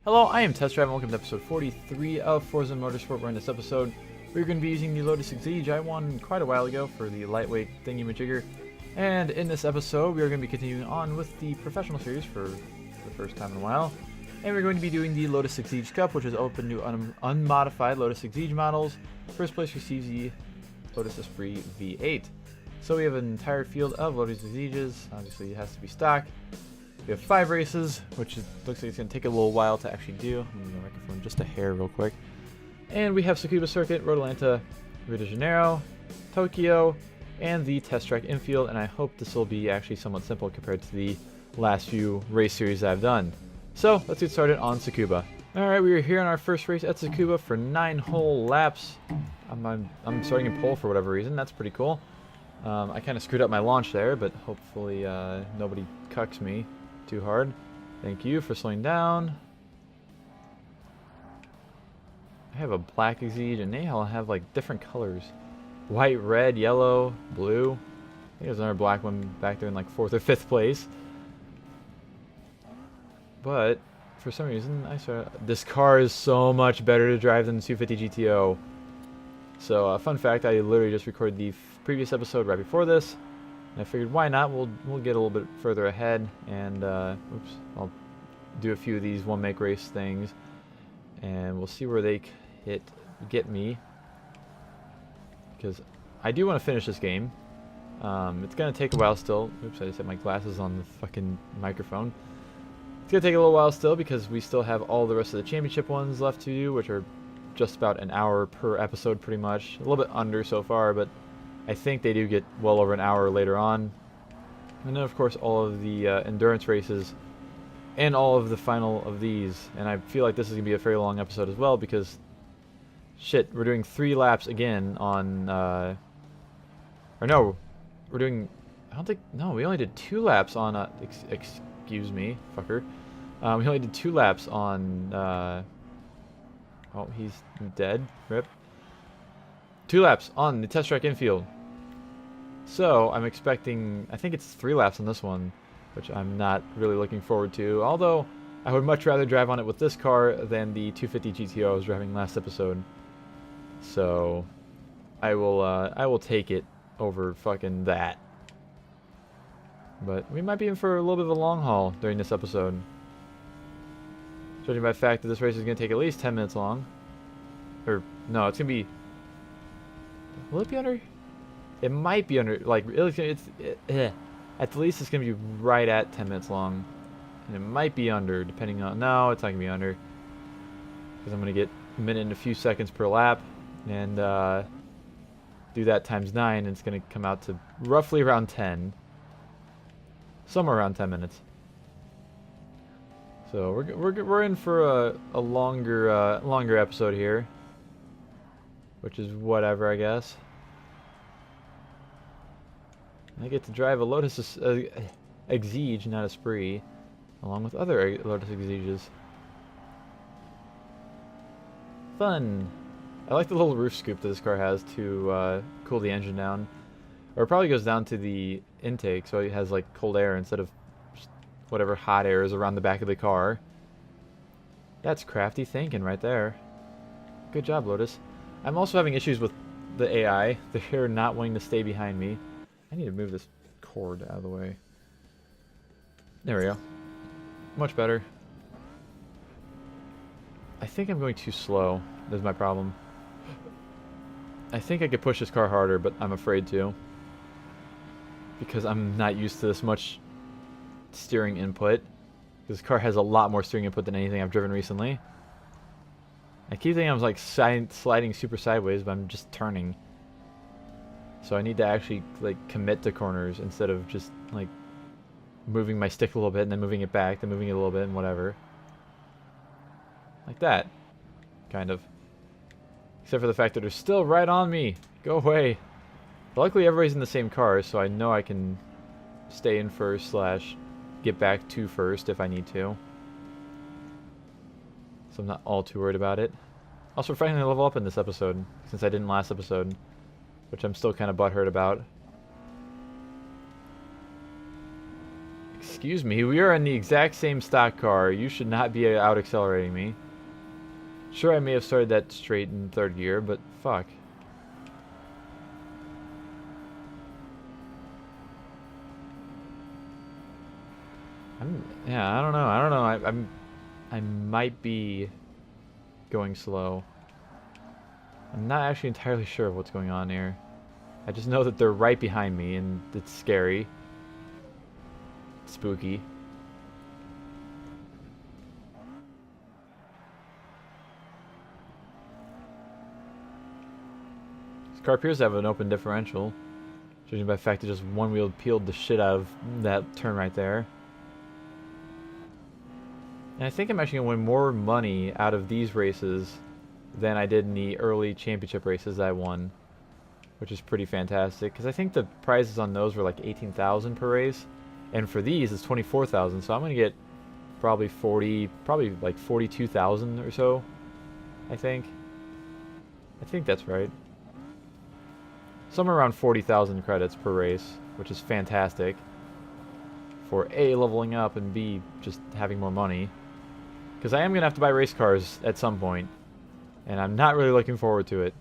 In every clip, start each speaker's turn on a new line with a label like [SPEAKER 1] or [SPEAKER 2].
[SPEAKER 1] Hello, I am Test Drive and welcome to episode 43 of Forza Motorsport, where in this episode we're going to be using the Lotus Exige I won quite a while ago for the lightweight thingy-majigger. And in this episode we are going to be continuing on with the professional series for the first time in a while. And we're going to be doing the Lotus Exige Cup, which is open to unmodified Lotus Exige models. First place receives the Lotus Esprit V8. So we have an entire field of Lotus Exiges. Obviously it has to be stock. We have 5 races, which looks like it's going to take a little while to actually do. I'm going to move the microphone just a hair real quick. And we have Tsukuba Circuit, Road Atlanta, Rio de Janeiro, Tokyo, and the Test Track Infield. And I hope this will be actually somewhat simple compared to the last few race series I've done. So let's get started on Tsukuba. Alright, we are here on our first race at Tsukuba for 9 whole laps. I'm starting in pole for whatever reason. That's pretty cool. I kind of screwed up my launch there, but hopefully nobody cucks me too hard. Thank you for slowing down. I have a black Exige and they all have like different colors. White, red, yellow, blue. I think there's another black one back there in like 4th or 5th place. But for some reason this car is so much better to drive than the 250 GTO. So fun fact, I literally just recorded the previous episode right before this. And I figured why not, we'll get a little bit further ahead and I'll do a few of these one make race things and we'll see where they get me, because I do want to finish this game. It's gonna take a while still. Oops, I just had my glasses on the fucking microphone. It's gonna take a little while still because we still have all the rest of the championship ones left to do, which are just about an hour per episode pretty much. A little bit under so far, but I think they do get well over an hour later on. And then of course all of the endurance races and all of the final of these. And I feel like this is going to be a very long episode as well because shit, we're doing 3 laps again on or no, we're doing, I don't think, no, we only did 2 laps on excuse me, fucker. We only did 2 laps on oh, he's dead. Rip. 2 laps on the Test Track Infield. So I'm expecting, I think it's 3 laps on this one, which I'm not really looking forward to. Although I would much rather drive on it with this car than the 250 GTO I was driving last episode. So I will take it over fucking that. But we might be in for a little bit of a long haul during this episode. Judging by the fact that this race is going to take at least 10 minutes long. Or, no, it's going to be... Will it be under? It might be under, like, at the least it's going to be right at 10 minutes long. And it might be under, depending on, no, it's not going to be under. Because I'm going to get a minute and a few seconds per lap. And do that times 9, and it's going to come out to roughly around 10. Somewhere around 10 minutes. So we're in for a longer episode here. Which is whatever, I guess. I get to drive a Lotus Exige, not Esprit, along with other Lotus Exiges. Fun. I like the little roof scoop that this car has to cool the engine down. Or it probably goes down to the intake, so it has like cold air instead of just whatever hot air is around the back of the car. That's crafty thinking right there. Good job, Lotus. I'm also having issues with the AI. They're not wanting to stay behind me. I need to move this cord out of the way. There we go. Much better. I think I'm going too slow. That's my problem. I think I could push this car harder, but I'm afraid to. Because I'm not used to this much steering input. This car has a lot more steering input than anything I've driven recently. I keep thinking I was like sliding super sideways, but I'm just turning. So I need to actually like commit to corners instead of just like moving my stick a little bit and then moving it back, then moving it a little bit and whatever. Like that. Kind of. Except for the fact that they're still right on me. Go away. But luckily everybody's in the same car, so I know I can stay in first / get back to first if I need to. So I'm not all too worried about it. Also, we're finally level up in this episode, since I didn't last episode. Which I'm still kind of butthurt about. Excuse me, we are in the exact same stock car. You should not be out accelerating me. Sure, I may have started that straight in third gear, but fuck. Yeah, I don't know. I might be going slow. I'm not actually entirely sure of what's going on here. I just know that they're right behind me, and it's scary. Spooky. This car appears to have an open differential, judging by the fact that just one wheel peeled the shit out of that turn right there. And I think I'm actually going to win more money out of these races than I did in the early championship races I won, which is pretty fantastic, because I think the prizes on those were like 18,000 per race, and for these it's 24,000, so I'm going to get probably like 42,000 or so, I think that's right. Somewhere around 40,000 credits per race, which is fantastic for A, leveling up, and B, just having more money. Because I am going to have to buy race cars at some point, and I'm not really looking forward to it.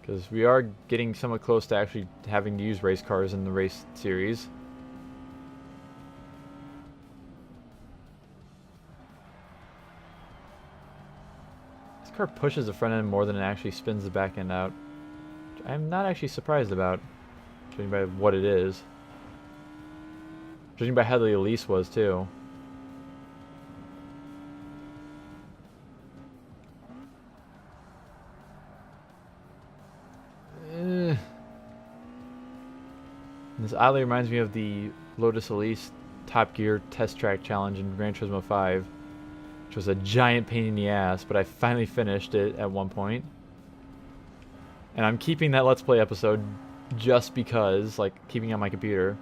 [SPEAKER 1] Because we are getting somewhat close to actually having to use race cars in the race series. This car pushes the front end more than it actually spins the back end out. Which I'm not actually surprised about, judging by what it is. Judging by how the Elise was, too. This oddly reminds me of the Lotus Elise Top Gear Test Track Challenge in Gran Turismo 5, which was a giant pain in the ass, but I finally finished it at one point. And I'm keeping that Let's Play episode just because, like, keeping it on my computer.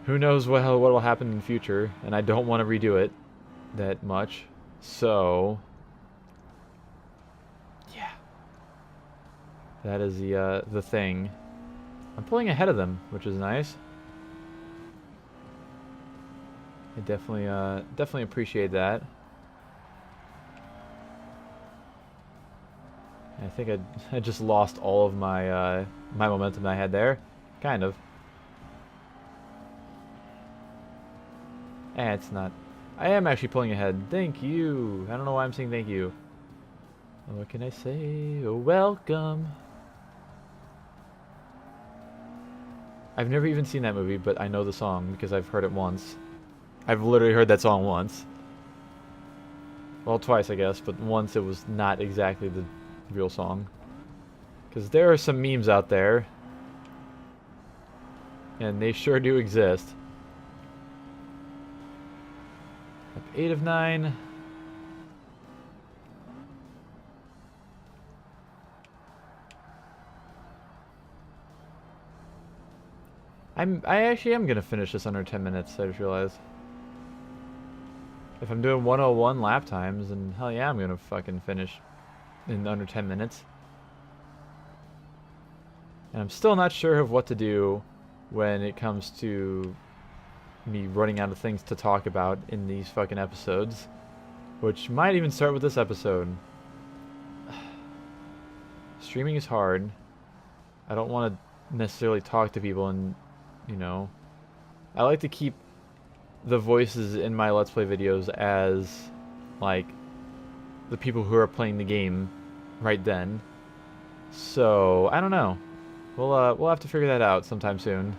[SPEAKER 1] Who knows what will happen in the future, and I don't want to redo it that much. So, yeah, that is the thing. I'm pulling ahead of them, which is nice. I definitely appreciate that. I think I just lost all of my my momentum that I had there, kind of. It's not. I am actually pulling ahead. Thank you. I don't know why I'm saying thank you. What can I say? Oh, welcome. I've never even seen that movie, but I know the song because I've heard it once. I've literally heard that song once. Well, twice, I guess, but once it was not exactly the real song. Because there are some memes out there. And they sure do exist. 8 of 9. I actually am gonna finish this under 10 minutes, I just realized. If I'm doing 101 lap times, then hell yeah, I'm gonna fucking finish in under 10 minutes. And I'm still not sure of what to do when it comes to me running out of things to talk about in these fucking episodes, which might even start with this episode. Streaming is hard. I don't want to necessarily talk to people, and you know, I like to keep the voices in my Let's Play videos as like the people who are playing the game right then. So I don't know. We'll have to figure that out sometime soon.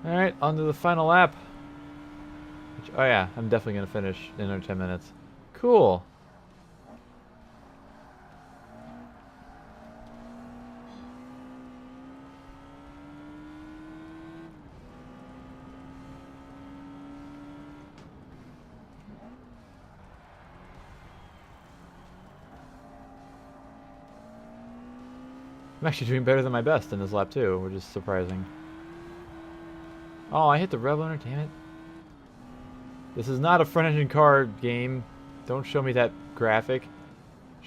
[SPEAKER 1] Alright, on to the final lap. Which, oh yeah, I'm definitely going to finish in under 10 minutes. Cool. I'm actually doing better than my best in this lap too, which is surprising. Oh, I hit the rev limiter, damn it. This is not a front engine car game. Don't show me that graphic.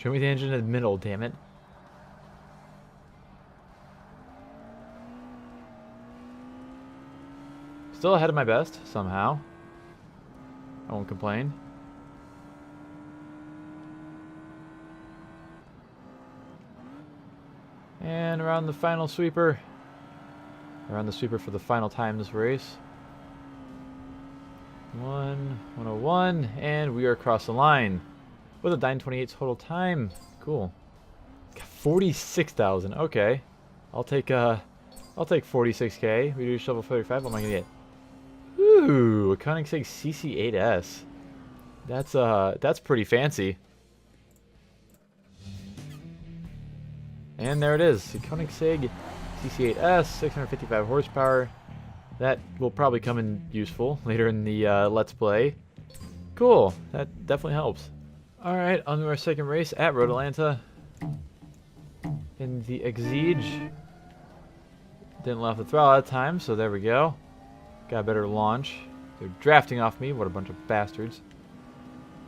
[SPEAKER 1] Show me the engine in the middle, damn it. Still ahead of my best, somehow. I won't complain. And around the final sweeper. Around the sweeper for the final time this race. 101, and we are across the line with a 9:28 total time. Cool. Got 46,000. Okay, I'll take 46k. We do shovel 35. What am I gonna get? Ooh, a Koenigsegg CC8S. That's pretty fancy. And there it is, the Koenigsegg CC8S, 655 horsepower. That will probably come in useful later in the Let's Play. Cool, that definitely helps. Alright, on to our second race at Road Atlanta. In the Exige. Didn't let off the throttle at time, so there we go. Got a better launch. They're drafting off me, what a bunch of bastards.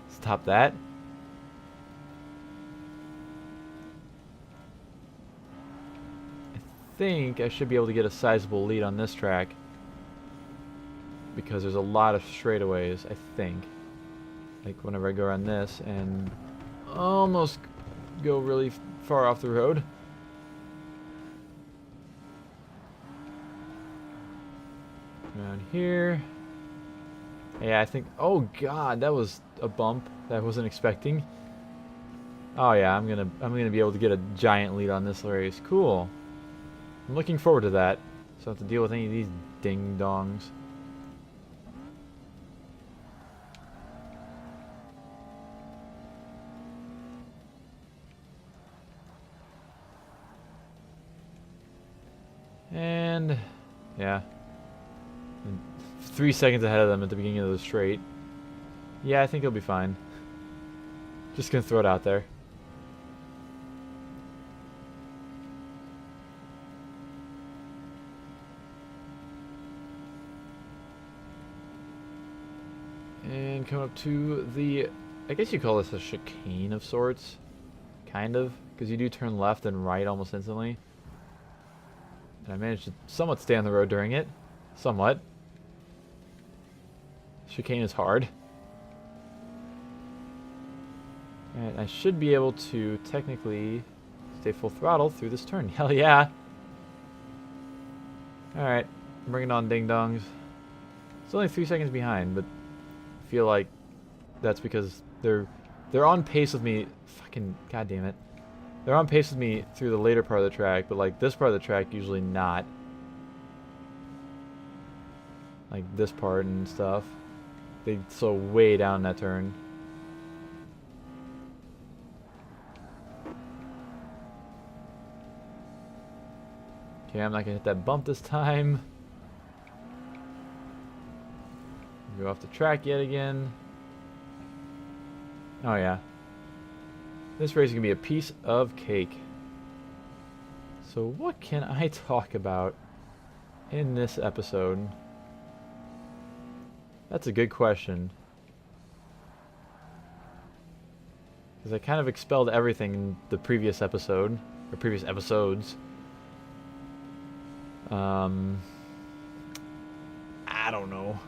[SPEAKER 1] Stop that. I think I should be able to get a sizable lead on this track. Because there's a lot of straightaways, I think. Like whenever I go around this and almost go really far off the road. Around here. Yeah, I think, oh god, that was a bump that I wasn't expecting. Oh yeah, I'm gonna be able to get a giant lead on this race. Cool. I'm looking forward to that. So I don't have to deal with any of these ding dongs. And yeah, and 3 seconds ahead of them at the beginning of the straight. Yeah, I think it'll be fine. Just gonna throw it out there. And coming up to the, I guess you call this a chicane of sorts, kind of, because you do turn left and right almost instantly. And I managed to somewhat stay on the road during it. Somewhat. Chicane is hard. And I should be able to technically stay full throttle through this turn. Hell yeah! Alright, bring it on, ding dongs. It's only 3 seconds behind, but I feel like that's because they're on pace with me. Fucking goddamn it. They're on pace with me through the later part of the track, but like this part of the track, usually not. Like this part and stuff. They slow way down that turn. Okay, I'm not gonna hit that bump this time. Go off the track yet again. Oh yeah. This race is going to be a piece of cake. So what can I talk about in this episode? That's a good question. Because I kind of expelled everything in the previous episode, or previous episodes. I don't know.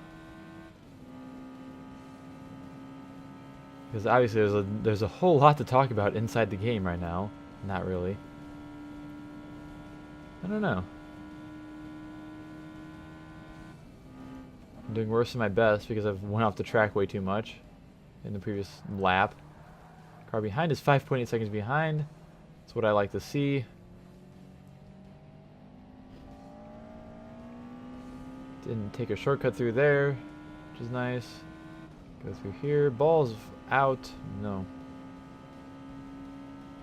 [SPEAKER 1] Because obviously there's a whole lot to talk about inside the game right now. Not really. I don't know. I'm doing worse than my best because I've went off the track way too much in the previous lap. Car behind is 5.8 seconds behind. That's what I like to see. Didn't take a shortcut through there, which is nice. Go through here. Balls out. No.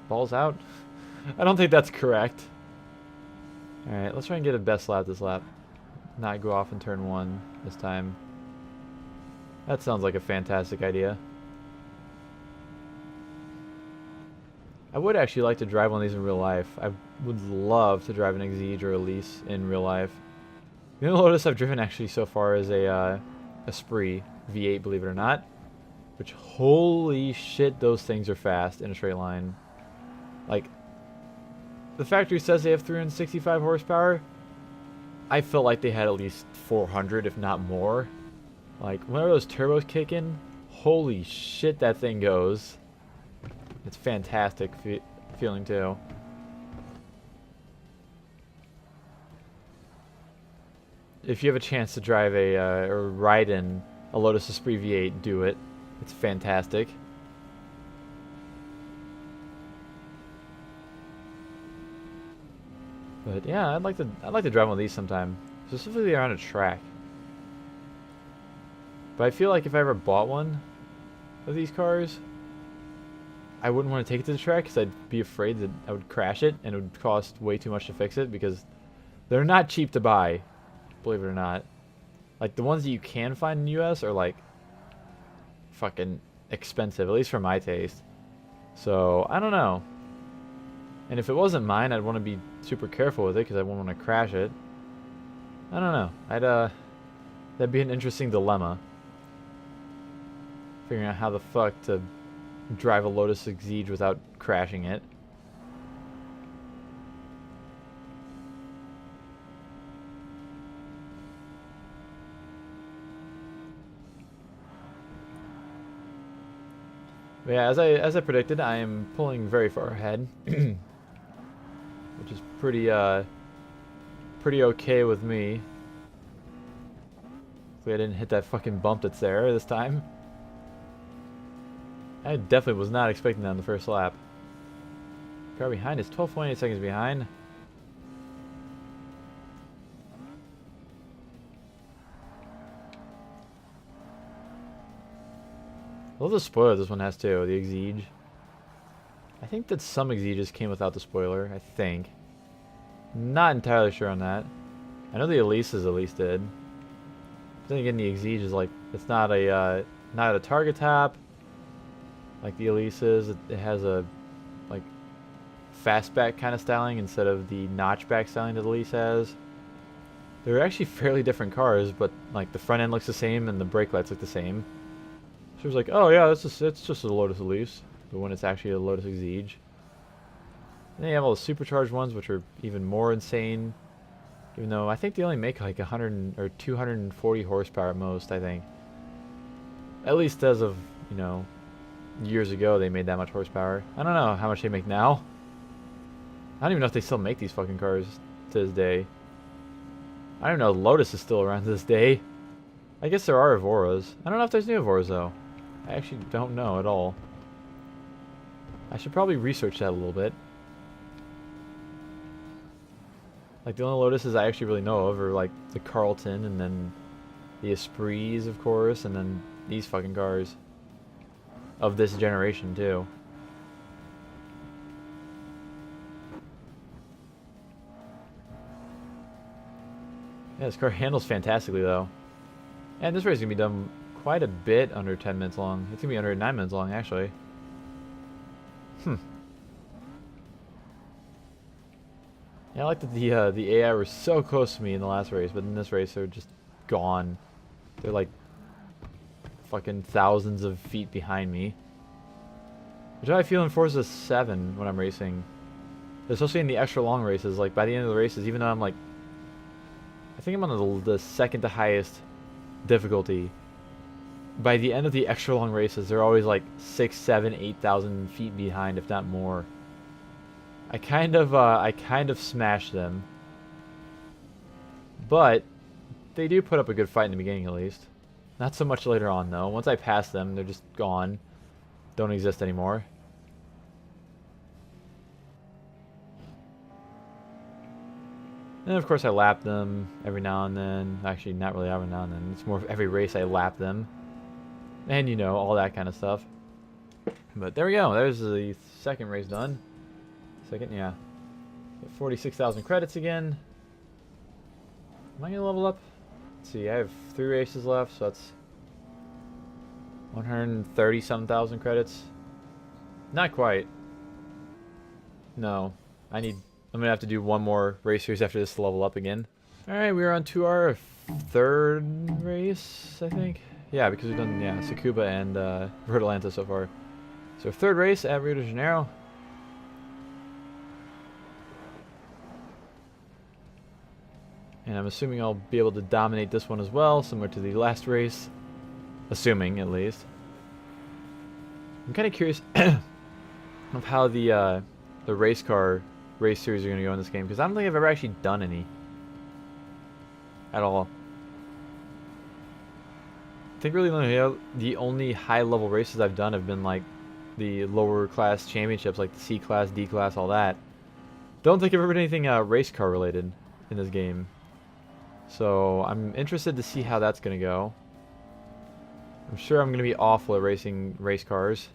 [SPEAKER 1] Balls out? I don't think that's correct. Alright, let's try and get a best lap this lap. Not go off in turn 1 this time. That sounds like a fantastic idea. I would actually like to drive one of these in real life. I would love to drive an Exige or a Lease in real life. The only Lotus I've driven actually so far is a Spree V8, believe it or not. Which, holy shit, those things are fast in a straight line. Like, the factory says they have 365 horsepower. I felt like they had at least 400, if not more. Like, whenever those turbos kick in, holy shit, that thing goes. It's fantastic feeling, too. If you have a chance to drive a, or ride in a Lotus Esprit V8, do it. It's fantastic. But yeah, I'd like to drive one of these sometime, specifically around a track. But I feel like if I ever bought one of these cars, I wouldn't want to take it to the track because I'd be afraid that I would crash it and it would cost way too much to fix it because they're not cheap to buy, believe it or not. Like the ones that you can find in the US are like fucking expensive, at least for my taste. So I don't know. And if it wasn't mine, I'd want to be super careful with it because I wouldn't want to crash it. I don't know. That'd be an interesting dilemma. Figuring out how the fuck to drive a Lotus Exige without crashing it. But yeah, as I predicted, I am pulling very far ahead, which is pretty okay with me. Hopefully I didn't hit that fucking bump that's there this time. I definitely was not expecting that on the first lap. Car behind is 12.8 seconds behind. I love the spoiler this one has too, the Exige. I think that some Exiges came without the spoiler, I think. Not entirely sure on that. I know the Elises at least did. But then again, the Exige is like, it's not a target top like the Elises. It has a like fastback kind of styling instead of the notchback styling that the Elise has. They're actually fairly different cars, but like the front end looks the same and the brake lights look the same. So it was like, oh yeah, it's just a Lotus Elise, but when it's actually a Lotus Exige. And then you have all the supercharged ones, which are even more insane. Even though I think they only make like 100 or 240 horsepower at most, I think. At least as of, you know, years ago they made that much horsepower. I don't know how much they make now. I don't even know if they still make these fucking cars to this day. I don't know if Lotus is still around to this day. I guess there are Evoras. I don't know if there's new Evoras though. I actually don't know at all. I should probably research that a little bit. Like the only Lotuses I actually really know of are like the Carlton and then the Esprits, of course, and then these fucking cars. Of this generation too. Yeah, this car handles fantastically though. And this race is going to be done quite a bit under 10 minutes long. It's going to be under 9 minutes long, actually. Yeah, I like that the AI were so close to me in the last race, but in this race they're just gone. They're like fucking thousands of feet behind me. Which I feel in Forza 7 when I'm racing. Especially in the extra long races. Like by the end of the races, even though I'm like, I think I'm on the second to highest difficulty. By the end of the extra long races, they're always like 6, 7, 8,000 feet behind, if not more. I kind of smashed them, but they do put up a good fight in the beginning at least. Not so much later on though. Once I pass them, they're just gone, don't exist anymore. And of course I lap them every now and then. Actually, not really every now and then. It's more of every race I lap them. And you know, all that kind of stuff. But there we go. There's the second race done. Second, yeah. Get 46,000 credits again. Am I going to level up? Let's see, I have 3 races left, so that's 130-some thousand credits. Not quite. No. I'm going to have to do one more race series after this to level up again. Alright, we are on to our 3rd race, I think. Yeah, because we've done, yeah, Tsukuba and Road Atlanta so far. So third race at Rio de Janeiro. And I'm assuming I'll be able to dominate this one as well, similar to the last race. Assuming, at least. I'm kind of curious of how the race car race series are going to go in this game, because I don't think I've ever actually done any at all. I think really the only high-level races I've done have been like the lower class championships, like the C class, D class, all that. Don't think I've ever done anything race car related in this game. So I'm interested to see how that's going to go. I'm sure I'm going to be awful at racing race cars,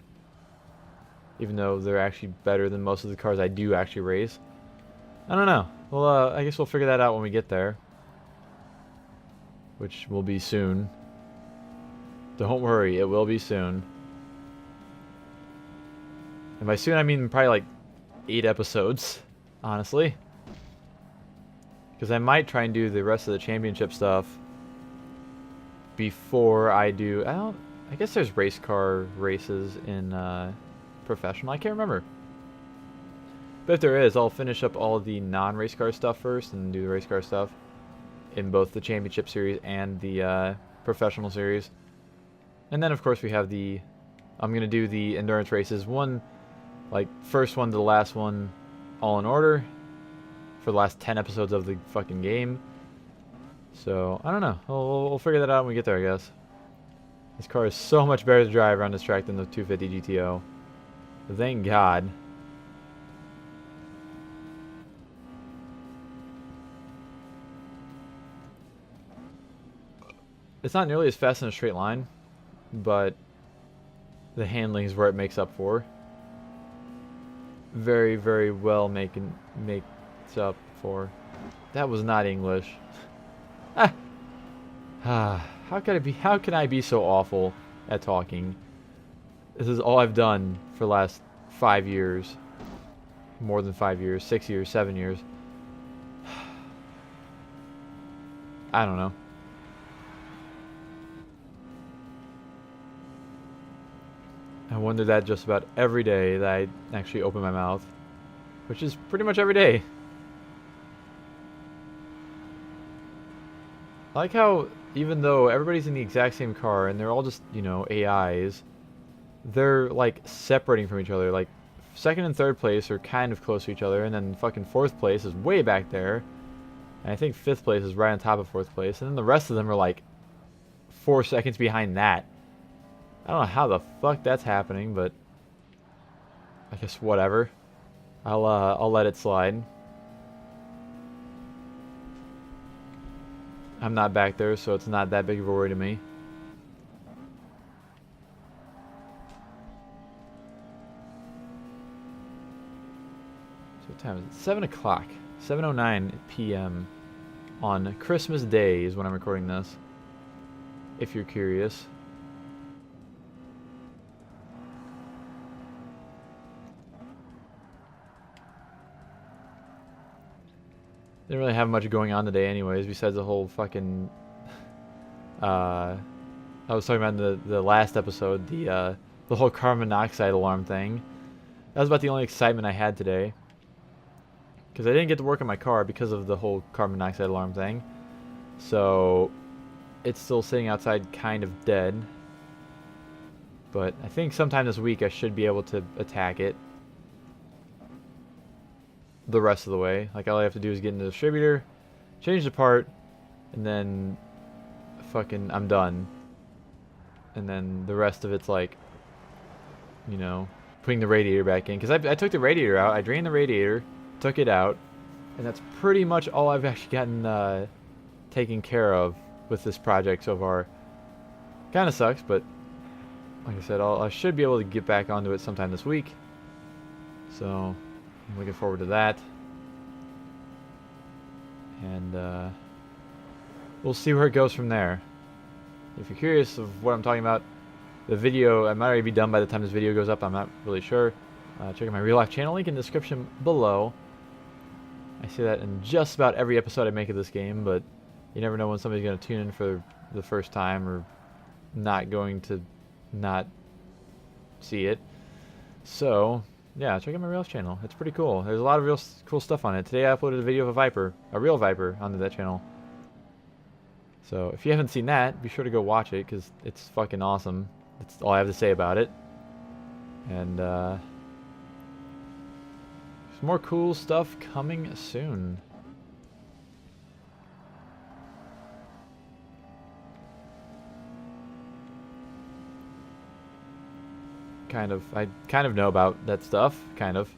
[SPEAKER 1] even though they're actually better than most of the cars I do actually race. I don't know. Well, I guess we'll figure that out when we get there, which will be soon. Don't worry, it will be soon. And by soon, I mean probably like 8 episodes, honestly. Because I might try and do the rest of the championship stuff before I do... I guess there's race car races in professional. I can't remember. But if there is, I'll finish up all the non-race car stuff first and do the race car stuff in both the championship series and the professional series. And then, of course, we have the... I'm going to do the endurance races. One, like, first one to the last one, all in order. For the last 10 episodes of the fucking game. So, I don't know. We'll figure that out when we get there, I guess. This car is so much better to drive around this track than the 250 GTO. Thank God. It's not nearly as fast in a straight line, but the handling is where it makes up for. Very, very well makes up for. That was not English. How can I be so awful at talking? This is all I've done for the last 5 years. More than 5 years, 6 years, 7 years. I don't know. I wonder that just about every day that I actually open my mouth. Which is pretty much every day. I like how, even though everybody's in the exact same car and they're all just, you know, AIs, they're like separating from each other. Like, second and third place are kind of close to each other, and then fucking fourth place is way back there. And I think fifth place is right on top of fourth place, and then the rest of them are like 4 seconds behind that. I don't know how the fuck that's happening, but I guess whatever. I'll let it slide. I'm not back there, so it's not that big of a worry to me. So what time is it? 7 o'clock. 7:09 p.m. on Christmas Day is when I'm recording this. If you're curious. Didn't really have much going on today anyways, besides the whole fucking... I was talking about in the last episode, the whole carbon monoxide alarm thing. That was about the only excitement I had today. Because I didn't get to work on my car because of the whole carbon monoxide alarm thing. So, it's still sitting outside kind of dead. But I think sometime this week I should be able to attack it. The rest of the way. Like, all I have to do is get in the distributor, change the part, and then fucking I'm done. And then the rest of it's like, you know, putting the radiator back in. Because I took the radiator out, I drained the radiator, took it out, and that's pretty much all I've actually gotten taken care of with this project so far. Kind of sucks, but like I said, I should be able to get back onto it sometime this week. So... I'm looking forward to that. And we'll see where it goes from there. If you're curious of what I'm talking about, the video, I might already be done by the time this video goes up, I'm not really sure. Check out my real life channel, link in the description below. I say that in just about every episode I make of this game, but you never know when somebody's going to tune in for the first time or not going to not see it. So, yeah, check out my Rails channel. It's pretty cool. There's a lot of real cool stuff on it. Today I uploaded a video of a Viper, a real Viper, onto that channel. So, if you haven't seen that, be sure to go watch it, because it's fucking awesome. That's all I have to say about it. And, there's more cool stuff coming soon. Kind of. I kind of know about that stuff. Kind of.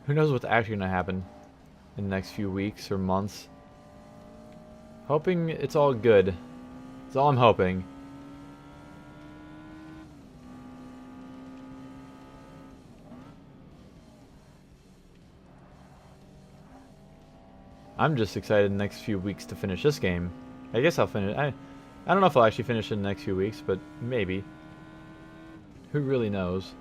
[SPEAKER 1] Who knows what's actually going to happen in the next few weeks or months. Hoping it's all good. That's all I'm hoping. I'm just excited the next few weeks to finish this game. I guess I'll finish. I don't know if I'll actually finish in the next few weeks, but maybe. Who really knows?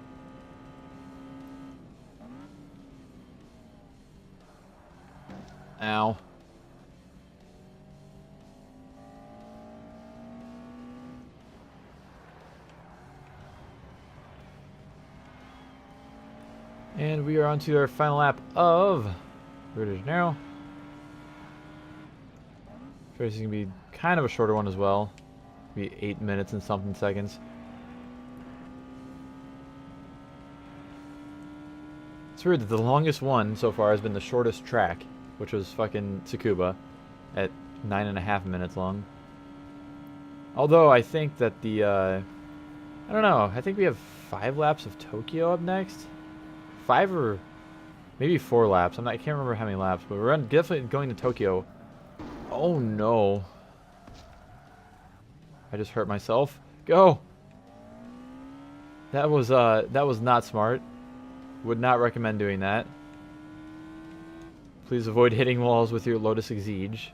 [SPEAKER 1] Ow. And we are on to our final lap of Rio de Janeiro. This is going to be kind of a shorter one as well. Be 8 minutes and something seconds. It's weird that the longest one so far has been the shortest track, which was fucking Tsukuba at 9.5 minutes long. Although I think that the, I don't know, I think we have 5 laps of Tokyo up next. 5 or maybe 4 laps. I can't remember how many laps, but we're definitely going to Tokyo. Oh no. I just hurt myself. Go! That was not smart. Would not recommend doing that. Please avoid hitting walls with your Lotus Exige.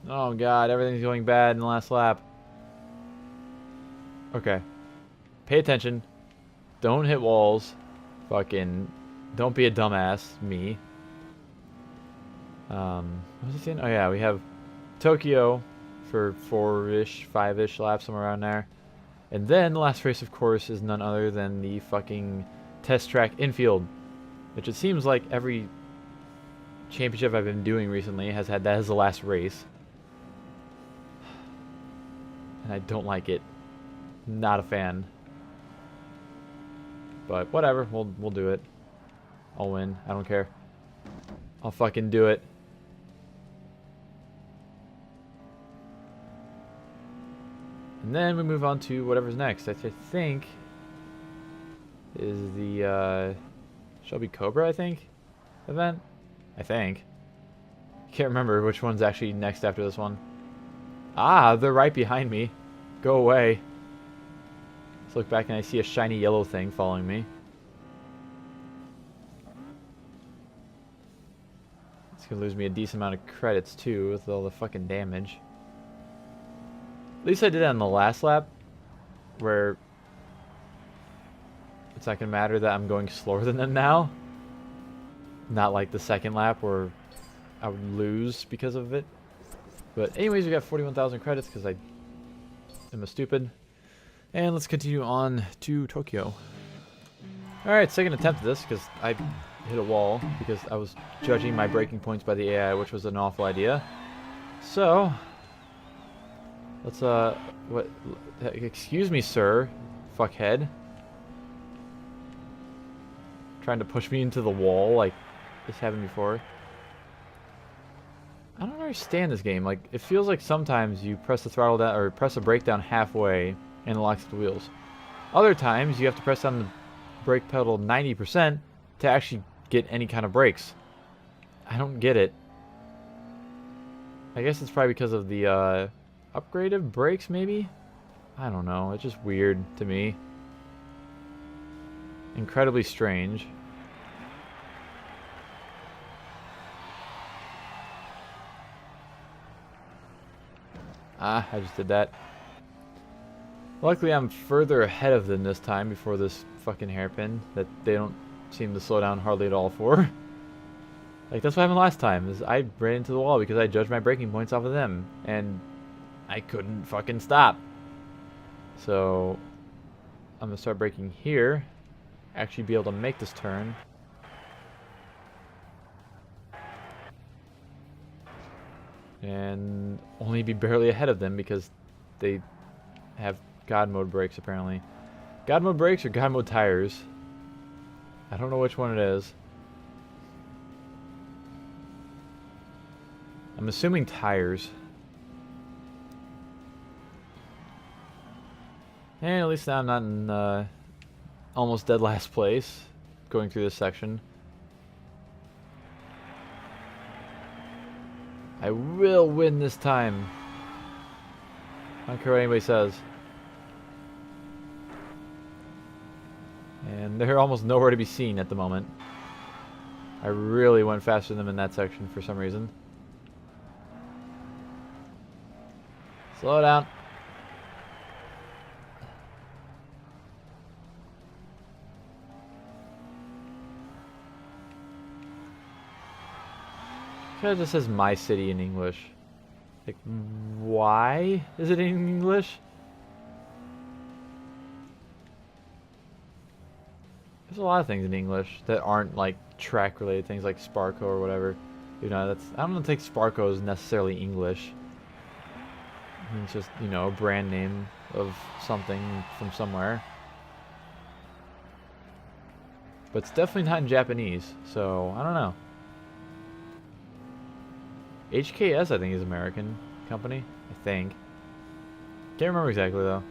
[SPEAKER 1] Oh god, everything's going bad in the last lap. Okay. Pay attention. Don't hit walls. Fucking don't be a dumbass, me. What was I saying? Oh yeah, we have Tokyo for 4-ish, 5-ish laps, somewhere around there. And then the last race, of course, is none other than the fucking test track infield. Which it seems like every championship I've been doing recently has had that as the last race. And I don't like it. Not a fan. But whatever, we'll do it. I'll win. I don't care. I'll fucking do it. And then we move on to whatever's next. I think is the Shelby Cobra, I think, event. I think. Can't remember which one's actually next after this one. Ah, they're right behind me. Go away. Let's look back and I see a shiny yellow thing following me. It's gonna lose me a decent amount of credits too with all the fucking damage. At least I did it on the last lap, where it's not gonna matter that I'm going slower than them now. Not like the second lap where I would lose because of it. But anyways, we got 41,000 credits because I am a stupid. And let's continue on to Tokyo. Alright, second attempt at this because I hit a wall because I was judging my braking points by the AI, which was an awful idea. So let's what? Excuse me, sir, fuckhead. Trying to push me into the wall like this happened before. I don't understand this game. Like, it feels like sometimes you press the throttle down or press the brake down halfway and it locks the wheels. Other times you have to press down the brake pedal 90% to actually get any kind of brakes. I don't get it. I guess it's probably because of the upgraded brakes, maybe? I don't know. It's just weird to me. Incredibly strange. Ah, I just did that. Luckily, I'm further ahead of them this time before this fucking hairpin that they don't seem to slow down hardly at all for. Like, that's what happened last time, is I ran into the wall because I judged my braking points off of them, and I couldn't fucking stop. So, I'm going to start braking here, actually be able to make this turn. And only be barely ahead of them because they have God mode brakes, apparently. God mode brakes or God mode tires? I don't know which one it is. I'm assuming tires. And at least now I'm not in almost dead last place going through this section. I will win this time. I don't care what anybody says. And they're almost nowhere to be seen at the moment. I really went faster than them in that section for some reason. Slow down. It just says my city in English. Like, why is it in English? There's a lot of things in English that aren't like track related things like Sparko or whatever. You know, that's, I don't think Sparko is necessarily English. It's just, you know, a brand name of something from somewhere. But it's definitely not in Japanese, so I don't know. HKS, I think, is American company. I think. Can't remember exactly, though.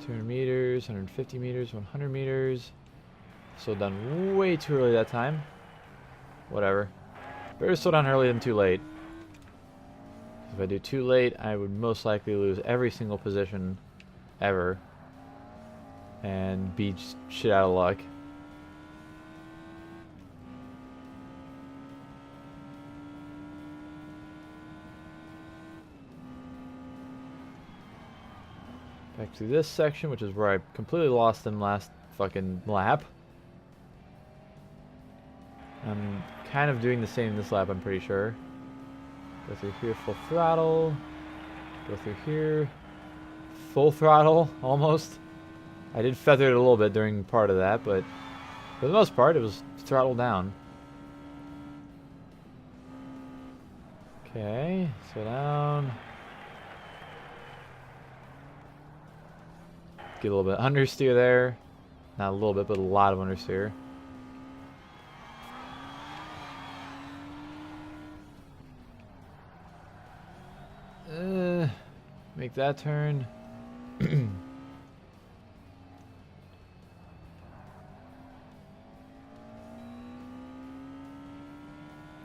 [SPEAKER 1] $200 meters, 150 meters, 100 meters. Slowed down way too early that time. Whatever. Better slow down early than too late. If I do too late, I would most likely lose every single position ever. And be shit out of luck. Back to this section, which is where I completely lost them last fucking lap. I'm kind of doing the same this lap, I'm pretty sure. Go through here, full throttle. Go through here, full throttle, almost. I did feather it a little bit during part of that, but for the most part, it was throttle down. Okay, slow down. Get a little bit understeer there. Not a little bit, but a lot of understeer. Make that turn.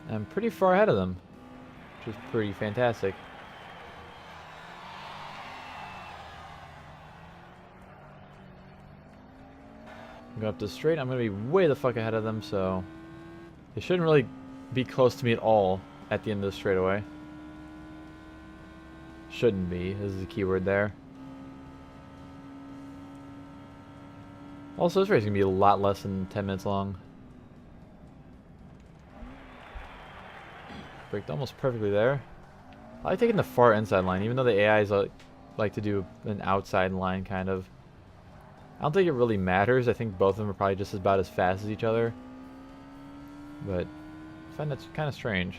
[SPEAKER 1] I'm pretty far ahead of them, which is pretty fantastic. Go up this straight. I'm going to be way the fuck ahead of them, so they shouldn't really be close to me at all at the end of the straightaway. Shouldn't be, this is the key word there. Also, this race is going to be a lot less than 10 minutes long. Braked almost perfectly there. I like taking the far inside line, even though the AIs like to do an outside line, kind of. I don't think it really matters. I think both of them are probably just about as fast as each other. But I find that's kind of strange.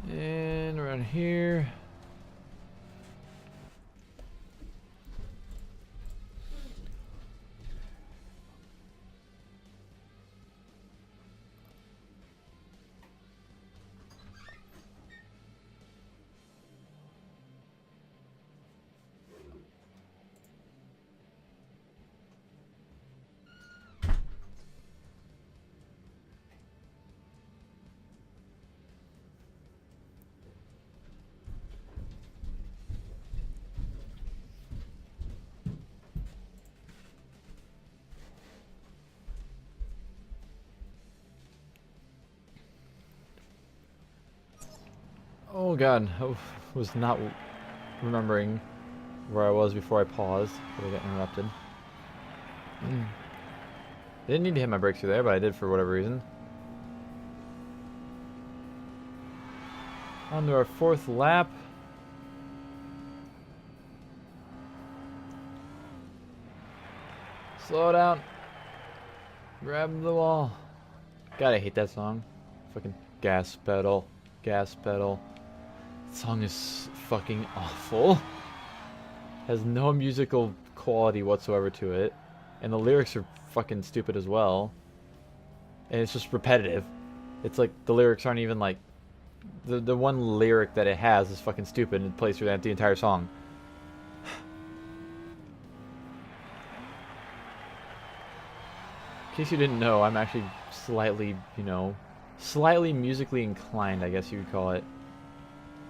[SPEAKER 1] And around here. Oh god, I was not remembering where I was before I paused, but I got interrupted. I didn't need to hit my brakes through there, but I did for whatever reason. On to our 4th lap. Slow down. Grab the wall. God, I hate that song. Fucking gas pedal. Gas pedal. That song is fucking awful. Has no musical quality whatsoever to it. And the lyrics are fucking stupid as well. And it's just repetitive. It's like the lyrics aren't even like... The one lyric that it has is fucking stupid and it plays through that the entire song. In case you didn't know, I'm actually slightly, you know, slightly musically inclined, I guess you could call it.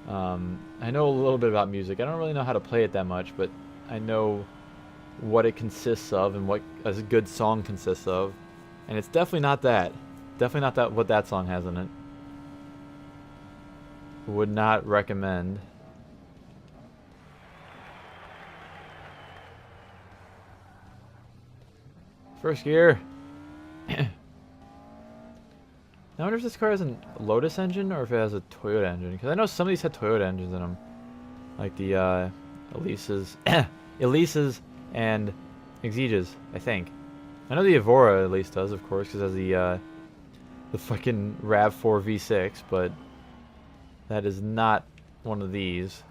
[SPEAKER 1] I know a little bit about music. I don't really know how to play it that much, but I know what it consists of and what a good song consists of. And it's definitely not that. Definitely not that what that song has in it. Would not recommend. First gear. I wonder if this car has a Lotus engine or if it has a Toyota engine. Because I know some of these had Toyota engines in them. Like the Elises. Elises and Exiges, I think. I know the Evora at least does, of course, because it has the fucking RAV4 V6, but that is not one of these.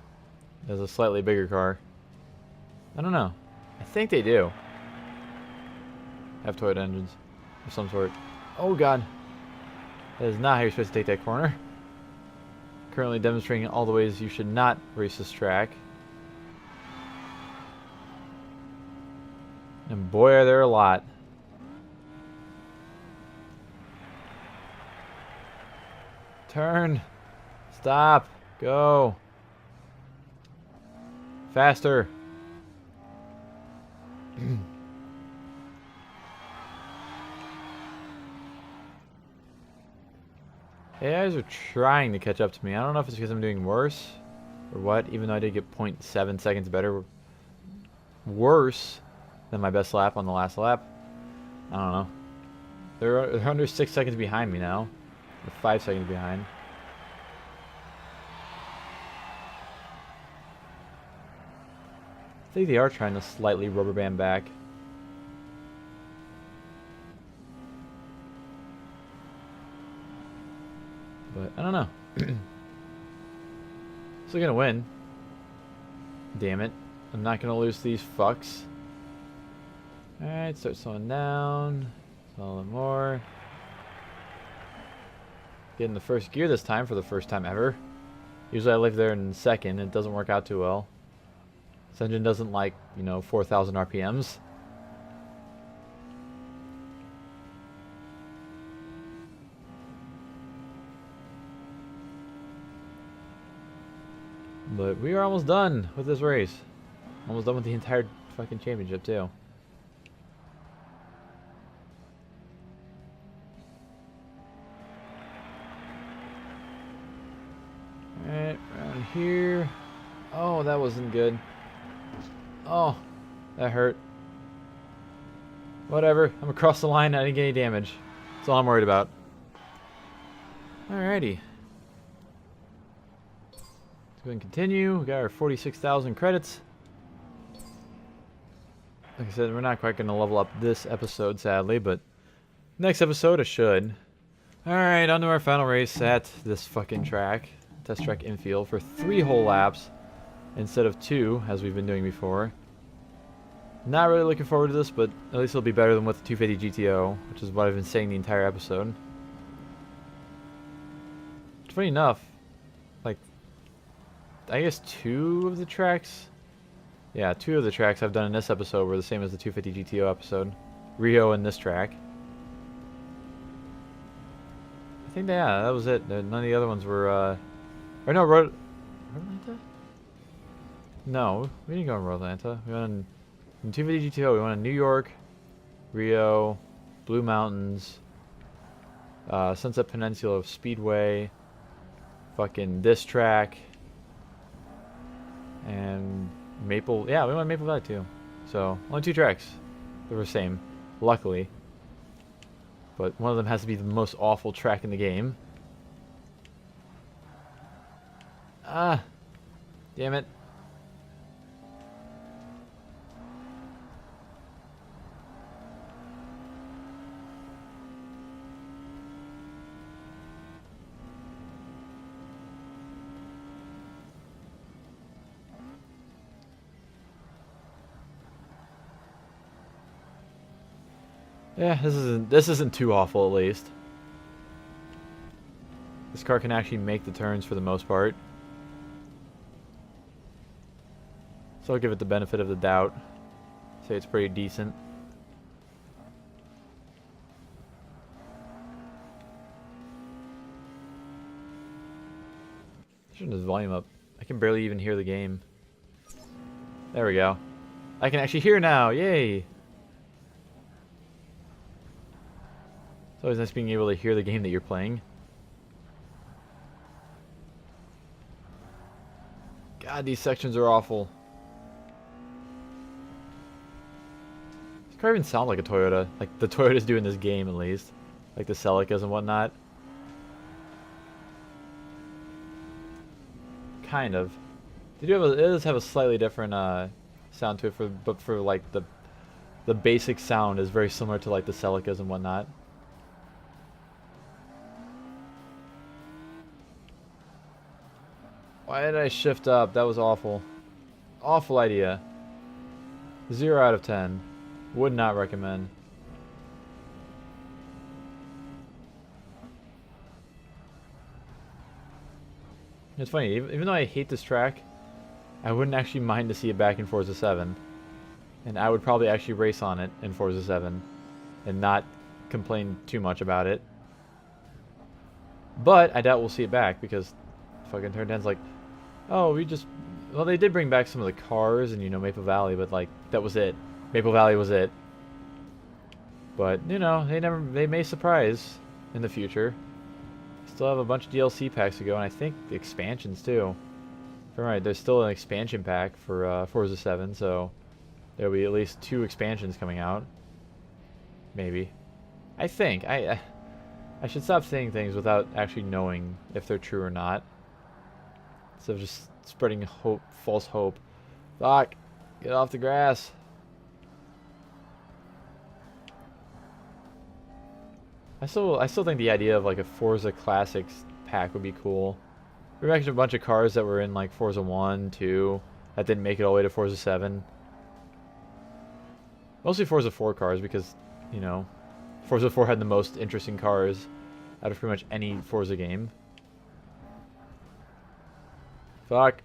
[SPEAKER 1] It's a slightly bigger car. I don't know. I think they do have Toyota engines of some sort. Oh god. That is not how you're supposed to take that corner. Currently demonstrating all the ways you should not race this track. And boy are there a lot. Turn. Stop. Go. Faster. AIs are trying to catch up to me. I don't know if it's because I'm doing worse or what, even though I did get 0.7 seconds better. Worse than my best lap on the last lap. I don't know. They're under 6 seconds behind me now. Or 5 seconds behind. I think they are trying to slightly rubber band back. But I don't know. Still gonna win. Damn it. I'm not gonna lose these fucks. Alright, start slowing down. Slow a little more. Get in the first gear this time for the first time ever. Usually I live there in second. It doesn't work out too well. This engine doesn't like, you know, 4,000 RPMs. But we are almost done with this race. Almost done with the entire fucking championship too. Alright, around here. Oh, that wasn't good. Oh, that hurt. Whatever, I'm across the line, I didn't get any damage. That's all I'm worried about. Alrighty. Let's go ahead and continue. We got our 46,000 credits. Like I said, we're not quite going to level up this episode, sadly, but next episode I should. Alright, on to our final race at this fucking track. Test track infield for 3 whole laps instead of 2, as we've been doing before. Not really looking forward to this, but at least it'll be better than with the 250 GTO, which is what I've been saying the entire episode. Funny enough, like, I guess 2 of the tracks... Yeah, 2 of the tracks I've done in this episode were the same as the 250 GTO episode. Rio and this track. I think, yeah, that was it. None of the other ones were, or no, Road Atlanta? No, we didn't go on Road Atlanta. We went in 250 GTO, we went in New York, Rio, Blue Mountains, Sunset Peninsula Speedway, fucking this track, and Maple. Yeah, we went Maple Valley too. So only 2 tracks. They were the same, luckily. But one of them has to be the most awful track in the game. Ah, damn it. Yeah, this isn't too awful at least. This car can actually make the turns for the most part. So I'll give it the benefit of the doubt. Say it's pretty decent. Turn this volume up. I can barely even hear the game. There we go. I can actually hear now. Yay! It's always nice being able to hear the game that you're playing. God, these sections are awful. This car even sound like a Toyota. Like the Toyotas do in this game, at least. Like the Celicas and whatnot. Kind of. It does have a slightly different sound to it, but for like the basic sound is very similar to like the Celicas and whatnot. Why did I shift up? That was awful. Awful idea. 0 out of 10. Would not recommend. It's funny, even though I hate this track, I wouldn't actually mind to see it back in Forza 7. And I would probably actually race on it in Forza 7 and not complain too much about it. But I doubt we'll see it back because fucking Turn 10's like, oh, well, they did bring back some of the cars and, you know, Maple Valley, but like, that was it. Maple Valley was it. But, you know, they may surprise in the future. Still have a bunch of DLC packs to go, and I think the expansions too. If I'm right, there's still an expansion pack for Forza 7, so there'll be at least 2 expansions coming out. Maybe. I think. I should stop saying things without actually knowing if they're true or not. Instead of just spreading hope, false hope. Fuck! Get off the grass! I still think the idea of like a Forza Classics pack would be cool. We've actually a bunch of cars that were in like Forza 1, 2, that didn't make it all the way to Forza 7. Mostly Forza 4 cars because, you know, Forza 4 had the most interesting cars out of pretty much any Forza game. Fuck.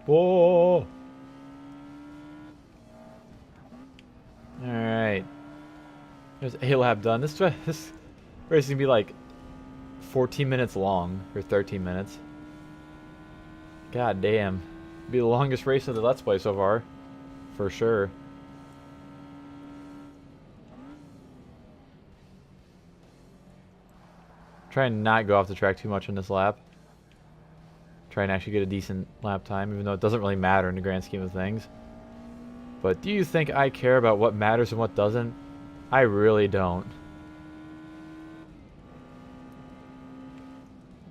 [SPEAKER 1] Whoa. Alright. There's a lap done. This race is going to be like 14 minutes long, or 13 minutes. God damn. It'll be the longest race of the Let's Play so far. For sure. Try and not go off the track too much on this lap. Try and actually get a decent lap time, even though it doesn't really matter in the grand scheme of things. But do you think I care about what matters and what doesn't? I really don't.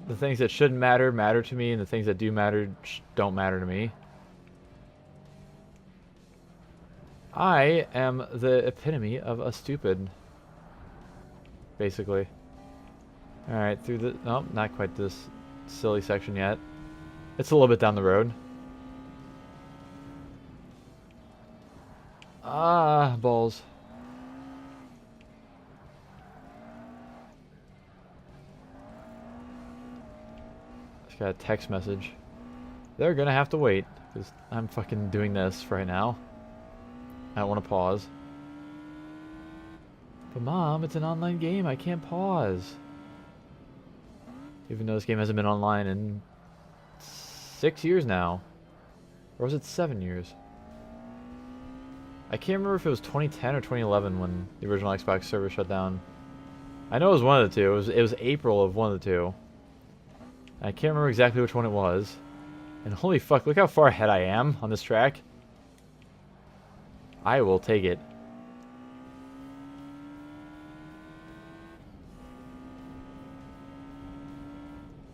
[SPEAKER 1] The things that shouldn't matter, matter to me, and the things that do matter don't matter to me. I am the epitome of a stupid. Basically. Alright, through the... Oh, not quite this silly section yet. It's a little bit down the road. Ah, balls. Just got a text message. They're gonna have to wait, because I'm fucking doing this right now. I don't want to pause. But Mom, it's an online game. I can't pause. Even though this game hasn't been online in 6 years now. Or was it 7 years? I can't remember if it was 2010 or 2011 when the original Xbox server shut down. I know it was one of the two. It was April of one of the two. I can't remember exactly which one it was. And holy fuck, look how far ahead I am on this track. I will take it.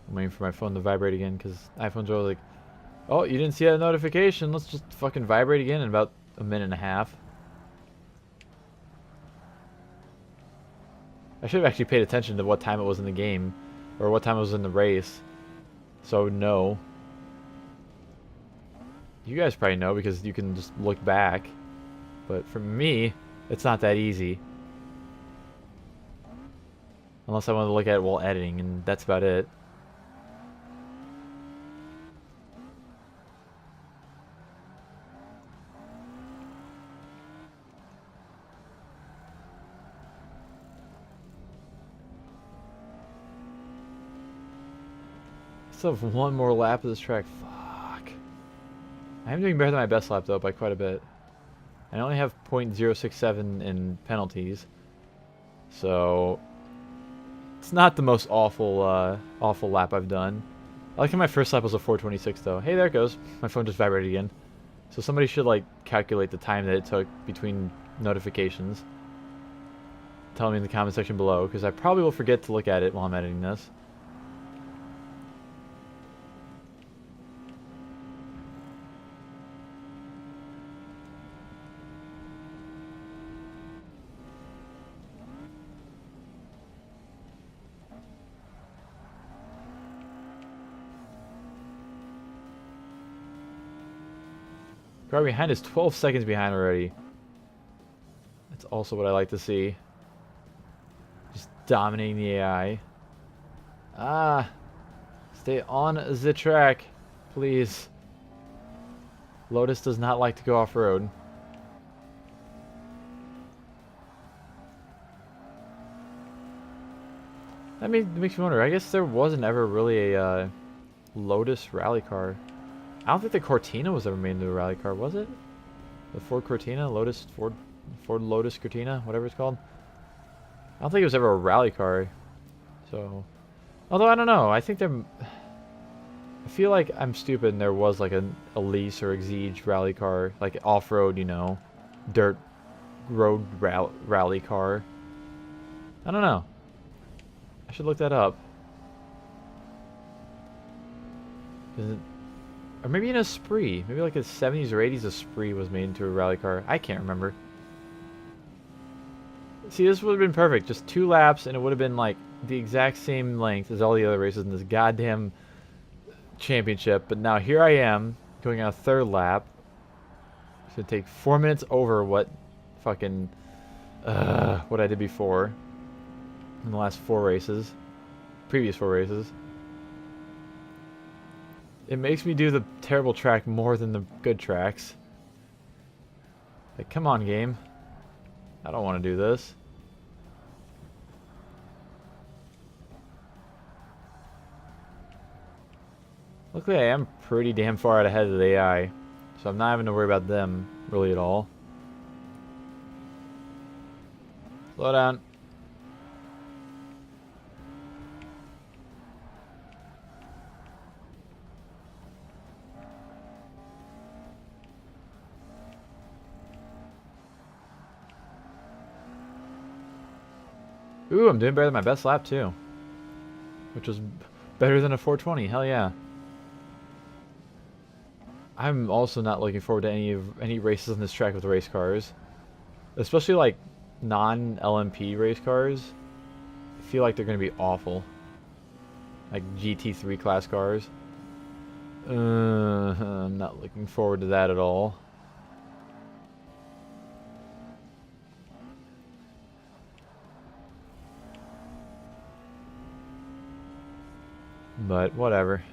[SPEAKER 1] I'm waiting for my phone to vibrate again because iPhones are always like, oh, you didn't see that notification. Let's just fucking vibrate again in about a minute and a half. I should have actually paid attention to what time it was in the game, or what time it was in the race, so I would know. You guys probably know because you can just look back, but for me, it's not that easy. Unless I want to look at it while editing, and that's about it. Still have one more lap of this track. Fuck. I am doing better than my best lap though by quite a bit. I only have .067 in penalties, so it's not the most awful awful lap I've done. I like how my first lap was a 4:26 though. Hey, there it goes. My phone just vibrated again. So somebody should like calculate the time that it took between notifications. Tell me in the comment section below, because I probably will forget to look at it while I'm editing this. Car behind is 12 seconds behind already. That's also what I like to see. Just dominating the AI. Ah! Stay on the track, please. Lotus does not like to go off-road. That makes me wonder. I guess there wasn't ever really a Lotus rally car. I don't think the Cortina was ever made into a rally car, was it? The Ford Cortina? Ford Lotus Cortina? Whatever it's called. I don't think it was ever a rally car. So, although, I don't know. I think there... I feel like I'm stupid and there was like a lease or Exige rally car. Like off-road, you know. Dirt road rally car. I don't know. I should look that up. Is it... Or maybe an Esprit. Maybe like a 70s or 80s Esprit was made into a rally car. I can't remember. See, this would have been perfect. Just 2 laps and it would have been like the exact same length as all the other races in this goddamn championship. But now here I am going on a 3rd lap. It's going to take 4 minutes over what fucking... what I did before. In the last 4 races. Previous 4 races. It makes me do the terrible track more than the good tracks. Like, come on, game. I don't want to do this. Luckily, I am pretty damn far out ahead of the AI, so I'm not having to worry about them really at all. Slow down. Ooh, I'm doing better than my best lap too. Which was better than a 420, hell yeah. I'm also not looking forward to any races on this track with race cars. Especially like non-LMP race cars. I feel like they're going to be awful. Like GT3 class cars. I'm not looking forward to that at all. But whatever.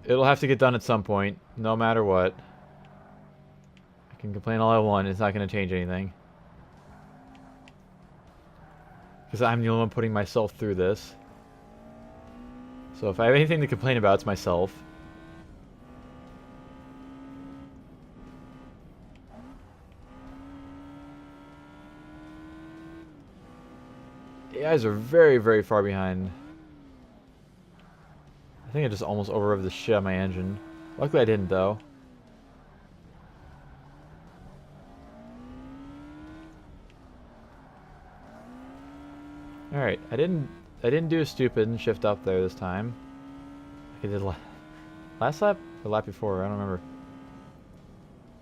[SPEAKER 1] It'll have to get done at some point, no matter what. I can complain all I want, it's not going to change anything. Because I'm the only one putting myself through this. So if I have anything to complain about, it's myself. AIs are very, very far behind. I think I just almost over-revved the shit out of my engine. Luckily I didn't, though. Alright, I didn't do a stupid and shift up there this time. Like I did last lap or lap before, I don't remember.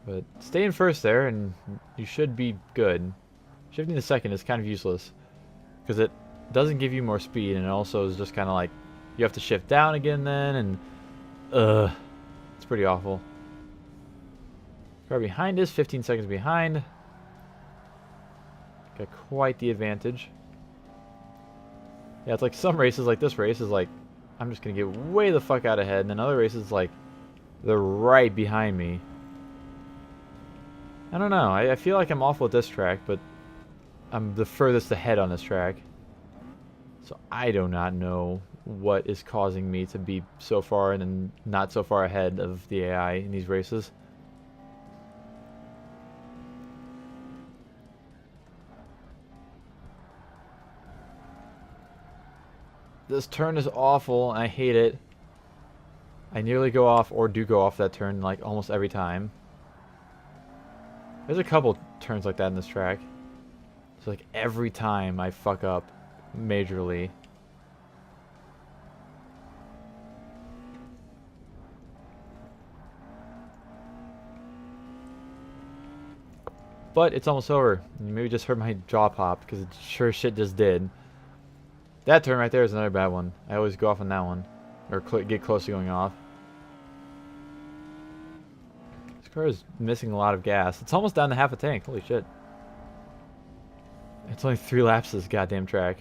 [SPEAKER 1] But stay in first there and you should be good. Shifting to second is kind of useless because it doesn't give you more speed, and it also is just kind of like you have to shift down again then, and it's pretty awful. Car behind is 15 seconds behind. Got quite the advantage. Yeah, it's like some races, like this race is like, I'm just going to get way the fuck out ahead, and then other races like, they're right behind me. I don't know, I feel like I'm awful at this track, but I'm the furthest ahead on this track. So I do not know what is causing me to be so far and then not so far ahead of the AI in these races. This turn is awful, and I hate it. I nearly go off, or do go off that turn, like, almost every time. There's a couple turns like that in this track. So, like, every time I fuck up majorly. But it's almost over. You maybe just heard my jaw pop, because it sure shit just did. That turn right there is another bad one. I always go off on that one. Or get close to going off. This car is missing a lot of gas. It's almost down to half a tank. Holy shit. It's only 3 laps this goddamn track.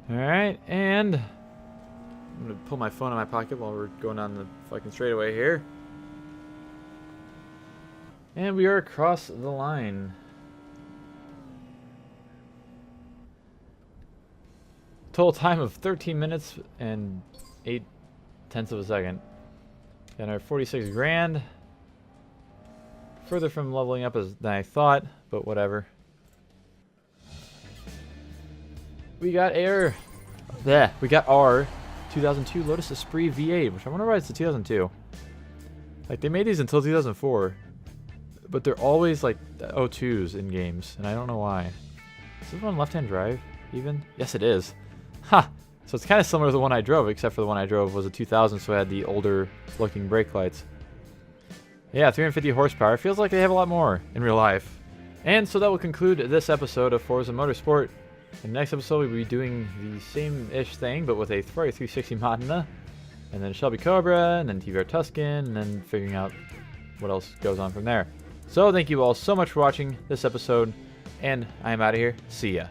[SPEAKER 1] Alright, and I'm going to pull my phone in my pocket while we're going down the fucking straightaway here. And we are across the line. Total time of 13 minutes and 8/10 of a second. Got our 46 grand. Further from leveling up than I thought, but whatever. We got we got our 2002 Lotus Esprit V8, which I wonder why it's the 2002. Like, they made these until 2004, but they're always like O2s in games, and I don't know why. Is this one left-hand drive even? Yes, it is. Ha! So it's kind of similar to the one I drove, except for the one I drove was a 2000, so it had the older looking brake lights. Yeah, 350 horsepower. Feels like they have a lot more in real life. And so that will conclude this episode of Forza Motorsport. In the next episode, we'll be doing the same-ish thing, but with a Ferrari 360 Modena, and then Shelby Cobra, and then TVR Tuscan, and then figuring out what else goes on from there. So thank you all so much for watching this episode, and I am out of here. See ya.